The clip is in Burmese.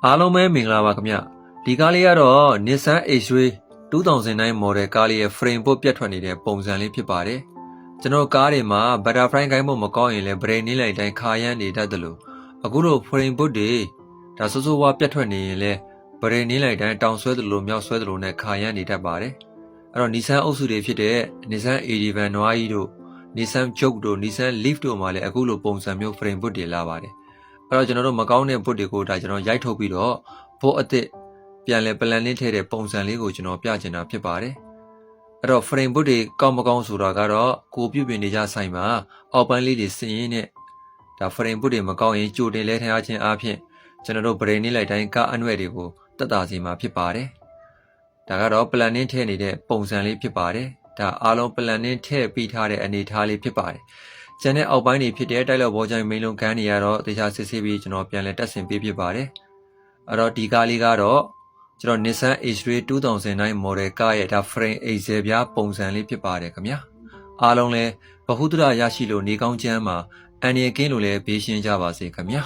အားလုံးပဲမင်္ဂလာပါခင်ဗျဒီကားလေးကတော့ Nissan X-Ray 2009 model ကားလေးရဲ့ frame board ပြတ်ထွက်နေတဲ့ပုံစံလေးဖြစ်ပါတယ်ကျွန်တော်ကားတွေမှာ butterfly ကိုင်းဖို့မကောင်းရင်လည်း brake နည်းလိုက်တိုင်းခါရမ်းနေတတ်တယ်လို့အခုလို frame board တွေဒါဆိုးဆိုးဝါးပြတ်ထွက်နေရင်လည်း brake နည်းလိုက်တိုင်းတောင်ဆွဲတယ်လို့မြောက်ဆွဲတယ်လို့နဲ့ခါရမ်းနေတတ်ပါတယ်အဲ့တော့ Nissan အုပ်စုတွေဖြစ်တဲ့ Nissan AD-van နွားကြီးတို့ Nissan Juke တို့ Nissan Leaf တို့မှာလည်းအခုလိုပုံစံမျိုး frame board တွေလာပါတယ်အဲ့တော့ကျွန်တော်တို့မကောင်းတဲ့ board တွေကိုဒါကျွန်တော်ရိုက်ထုတ်ပြီးတော့ဘောအစ်စ်ပြန်လဲ planning ထည့်တဲ့ပုံစံလေးကိုကျွန်တော်ပြချင်တာဖြစ်ပါတယ်အဲ့တော့ frame board တွေကောင်းမကောင်းဆိုတာကတော့ကိုပြုပြင်နေကြဆိုင်မှာအောက်ပိုင်းလေးတွေစင်ရင်းနဲ့ဒါ frame board တွေမကောင်းရင်ကြိုတင်လဲထားခြင်းအပြင်ကျွန်တော်တို့ brain နေလိုက်တိုင်းကားအနွယ်တွေကိုတက်တာစီမှာဖြစ်ပါတယ်ဒါကတော့ planning ထည့်နေတဲ့ပုံစံလေးဖြစ်ပါတယ်ဒါအားလုံး planning ထည့်ပြီးထားတဲ့အနေအထားလေးဖြစ်ပါတယ်ကျန်တဲ့အောက်ပိုင်းတွေဖြစ်တဲ့တိုက်လောက်ဘောချိုင်းမိန်လုံးခန်းတွေကတော့တခြားစစ်ဆေးပြီးကျွန်တော်ပြန်လဲတက်ဆင်ပေးဖြစ်ပါတယ်အဲ့တော့ဒီကားလေးကတော့ကျွန်တော် Nissan X-Ray 2009 model ကားရဲ့ဒါ frame axle ပြားပုံစံလေးဖြစ်ပါတယ်ခင်ဗျာအားလုံးလည်းဘဟုသုတရရှိလို့နေကောင်းချမ်းမှာအန်ရကင်းလို့လည်းဘေးရှင်းကြပါစေခင်ဗျာ